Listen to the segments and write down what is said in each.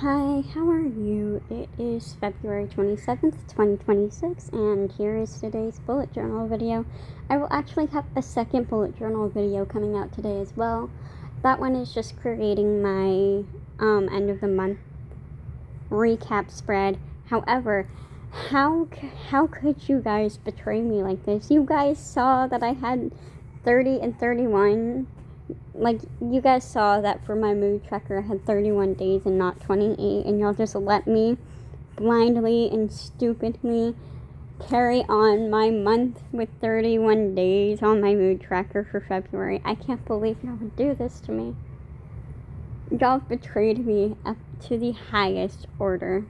Hi, how are you? It is February 27th, 2026, and here is today's bullet journal video. I will actually have a second bullet journal video coming out today as well. That one is just creating my end of the month recap spread. However, how could you guys betray me like this? You guys saw that I had 30 and 31. Like, you guys saw that for my mood tracker I had 31 days and not 28, and y'all just let me blindly and stupidly carry on my month with 31 days on my mood tracker for February. I can't believe y'all would do this to me. Y'all betrayed me up to the highest order.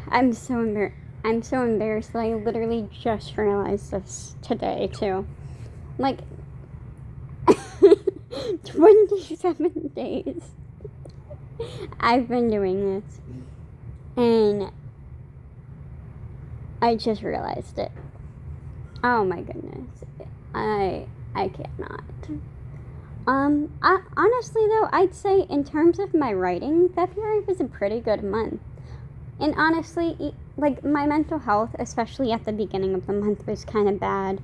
I'm so embarrassed that I literally just realized this today, too. Like, 27 days I've been doing this, and I just realized it. Oh my goodness. I cannot. Honestly though, I'd say in terms of my writing, February was a pretty good month. And honestly, like, my mental health, especially at the beginning of the month, was kind of bad.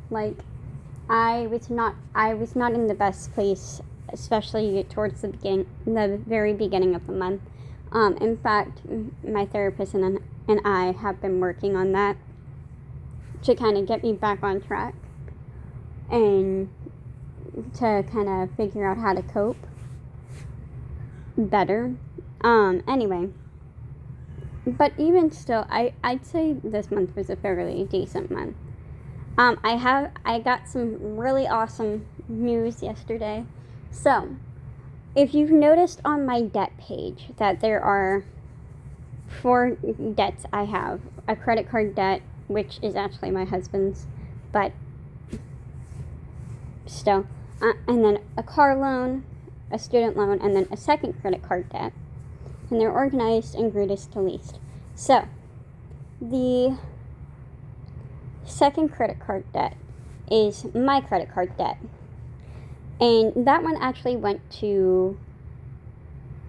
Like, I was not in the best place, especially towards the very beginning of the month. In fact, my therapist and I have been working on that to kind of get me back on track and to kind of figure out how to cope better. Anyway, but even still, I'd say this month was a fairly decent month. I got some really awesome news yesterday. So, if you've noticed on my debt page that there are 4 debts I have. A credit card debt, which is actually my husband's, but still. And then a car loan, a student loan, and then a second credit card debt. And they're organized in greatest to least. So, the second credit card debt is my credit card debt, and that one actually went to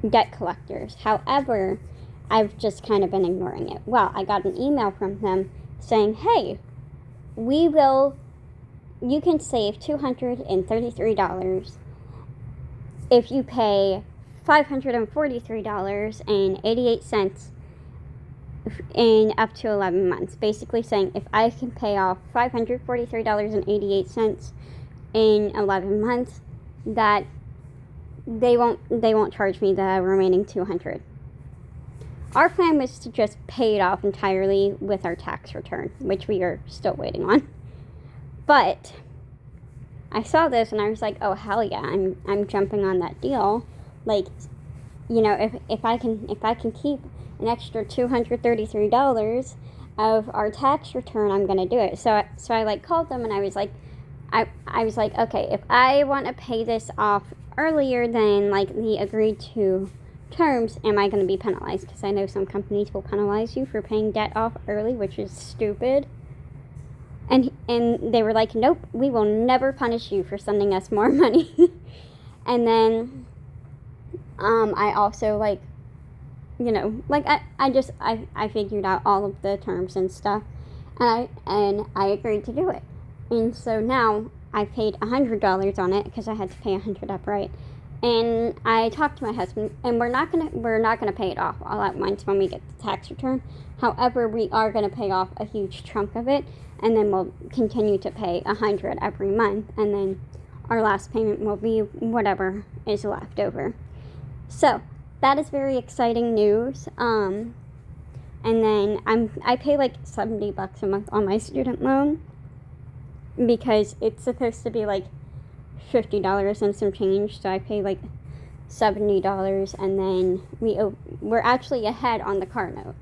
debt collectors. However, I've just kind of been ignoring it. Well, I got an email from them saying, hey, you can save $233 if you pay $543.88 in up to 11 months. Basically saying if I can pay off $543.88 in 11 months, that they won't charge me the remaining $200. Our plan was to just pay it off entirely with our tax return, which we are still waiting on. But I saw this and I was like, oh hell yeah, I'm jumping on that deal. Like, you know, if I can keep an extra $233 of our tax return, I'm gonna do it. So I like called them and I was like, okay, if I want to pay this off earlier than like the agreed to terms, am I going to be penalized? Because I know some companies will penalize you for paying debt off early, which is stupid. And they were like, nope, we will never punish you for sending us more money. And then I also, like, you know, like, I figured out all of the terms and stuff, and I agreed to do it. And so now I paid $100 on it because I had to pay $100 upright. And I talked to my husband, and we're not gonna pay it off all at once when we get the tax return. However, we are gonna pay off a huge chunk of it, and then we'll continue to pay $100 every month, and then our last payment will be whatever is left over. So that is very exciting news. And then I pay like $70 a month on my student loan, because it's supposed to be like $50 and some change, so I pay like $70, and then we're actually ahead on the car note.